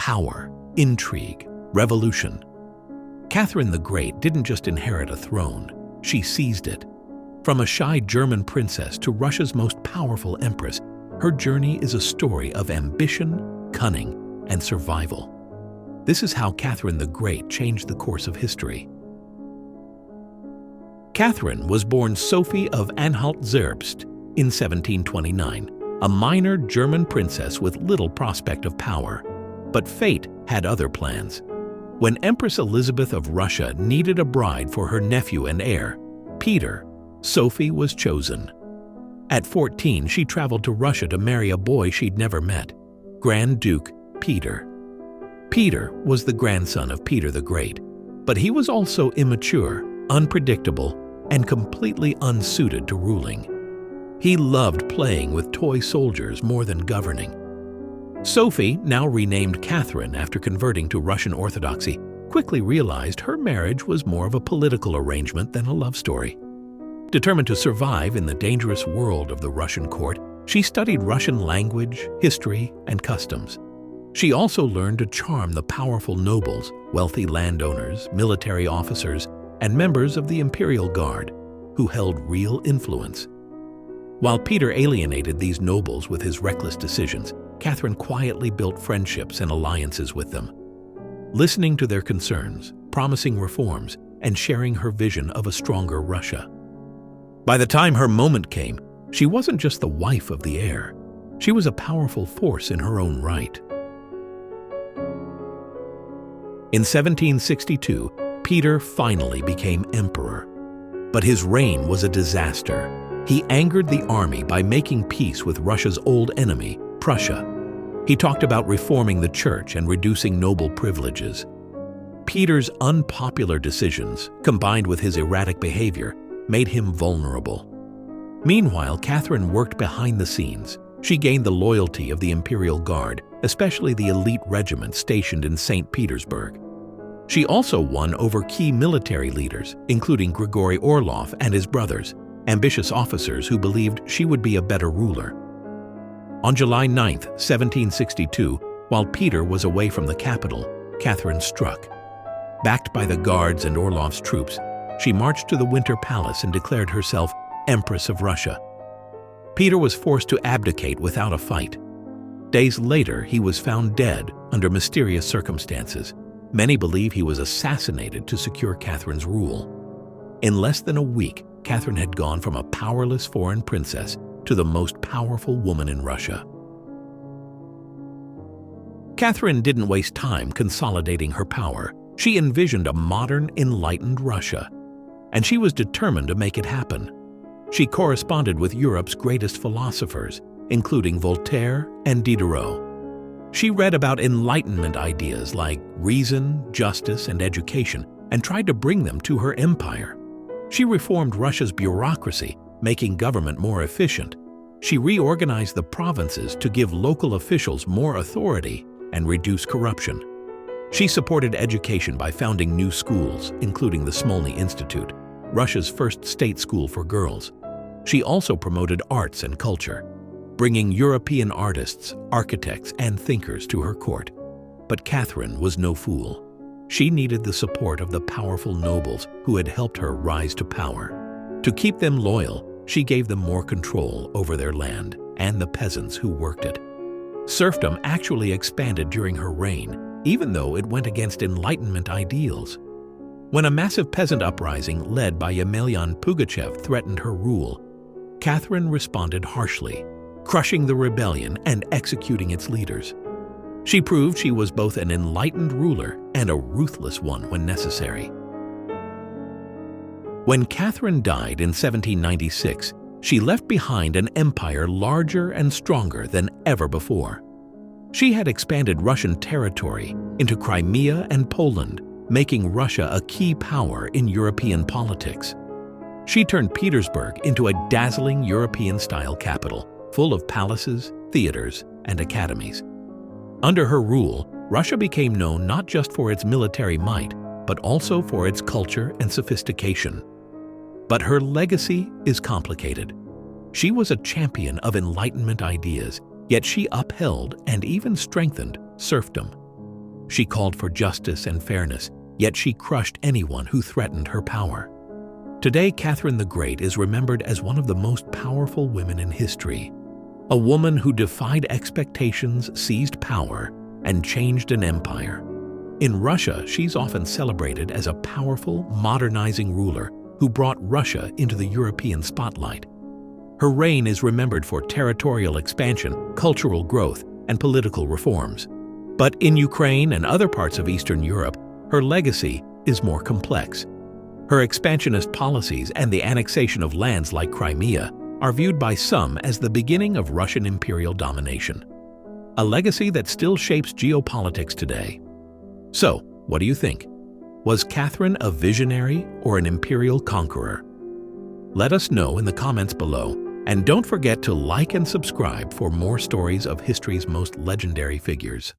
power, intrigue, revolution. Catherine the Great didn't just inherit a throne, she seized it. From a shy German princess to Russia's most powerful empress, her journey is a story of ambition, cunning, and survival. This is how Catherine the Great changed the course of history. Catherine was born Sophie of Anhalt-Zerbst in 1729, a minor German princess with little prospect of power. But fate had other plans. When Empress Elizabeth of Russia needed a bride for her nephew and heir, Peter, Sophie was chosen. At 14, she traveled to Russia to marry a boy she'd never met, Grand Duke Peter. Peter was the grandson of Peter the Great, but he was also immature, unpredictable, and completely unsuited to ruling. He loved playing with toy soldiers more than governing. Sophie, now renamed Catherine after converting to Russian Orthodoxy, quickly realized her marriage was more of a political arrangement than a love story. Determined to survive in the dangerous world of the Russian court, she studied Russian language, history, and customs. She also learned to charm the powerful nobles, wealthy landowners, military officers, and members of the Imperial Guard, who held real influence. While Peter alienated these nobles with his reckless decisions, Catherine quietly built friendships and alliances with them, listening to their concerns, promising reforms, and sharing her vision of a stronger Russia. By the time her moment came, she wasn't just the wife of the heir. She was a powerful force in her own right. In 1762, Peter finally became emperor. But his reign was a disaster. He angered the army by making peace with Russia's old enemy, Prussia. He talked about reforming the church and reducing noble privileges. Peter's unpopular decisions, combined with his erratic behavior, made him vulnerable. Meanwhile, Catherine worked behind the scenes. She gained the loyalty of the Imperial Guard, especially the elite regiment stationed in St. Petersburg. She also won over key military leaders, including Grigory Orlov and his brothers, ambitious officers who believed she would be a better ruler. On July 9, 1762, while Peter was away from the capital, Catherine struck. Backed by the Guards and Orlov's troops, she marched to the Winter Palace and declared herself Empress of Russia. Peter was forced to abdicate without a fight. Days later, he was found dead under mysterious circumstances. Many believe he was assassinated to secure Catherine's rule. In less than a week, Catherine had gone from a powerless foreign princess to the most powerful woman in Russia. Catherine didn't waste time consolidating her power. She envisioned a modern, enlightened Russia, and she was determined to make it happen. She corresponded with Europe's greatest philosophers, including Voltaire and Diderot. She read about Enlightenment ideas like reason, justice, and education, and tried to bring them to her empire. She reformed Russia's bureaucracy, making government more efficient. She reorganized the provinces to give local officials more authority and reduce corruption. She supported education by founding new schools, including the Smolny Institute, Russia's first state school for girls. She also promoted arts and culture, bringing European artists, architects, and thinkers to her court. But Catherine was no fool. She needed the support of the powerful nobles who had helped her rise to power. To keep them loyal, she gave them more control over their land and the peasants who worked it. Serfdom actually expanded during her reign, even though it went against Enlightenment ideals. When a massive peasant uprising led by Yemelyan Pugachev threatened her rule, Catherine responded harshly, crushing the rebellion and executing its leaders. She proved she was both an enlightened ruler and a ruthless one when necessary. When Catherine died in 1796, she left behind an empire larger and stronger than ever before. She had expanded Russian territory into Crimea and Poland, making Russia a key power in European politics. She turned Petersburg into a dazzling European-style capital, full of palaces, theaters, and academies. Under her rule, Russia became known not just for its military might, but also for its culture and sophistication. But her legacy is complicated. She was a champion of Enlightenment ideas, yet she upheld and even strengthened serfdom. She called for justice and fairness, yet she crushed anyone who threatened her power. Today, Catherine the Great is remembered as one of the most powerful women in history. A woman who defied expectations, seized power, and changed an empire. In Russia, she's often celebrated as a powerful, modernizing ruler who brought Russia into the European spotlight. Her reign is remembered for territorial expansion, cultural growth, and political reforms. But in Ukraine and other parts of Eastern Europe, her legacy is more complex. Her expansionist policies and the annexation of lands like Crimea are viewed by some as the beginning of Russian imperial domination. A legacy that still shapes geopolitics today. So, what do you think? Was Catherine a visionary or an imperial conqueror? Let us know in the comments below, and don't forget to like and subscribe for more stories of history's most legendary figures.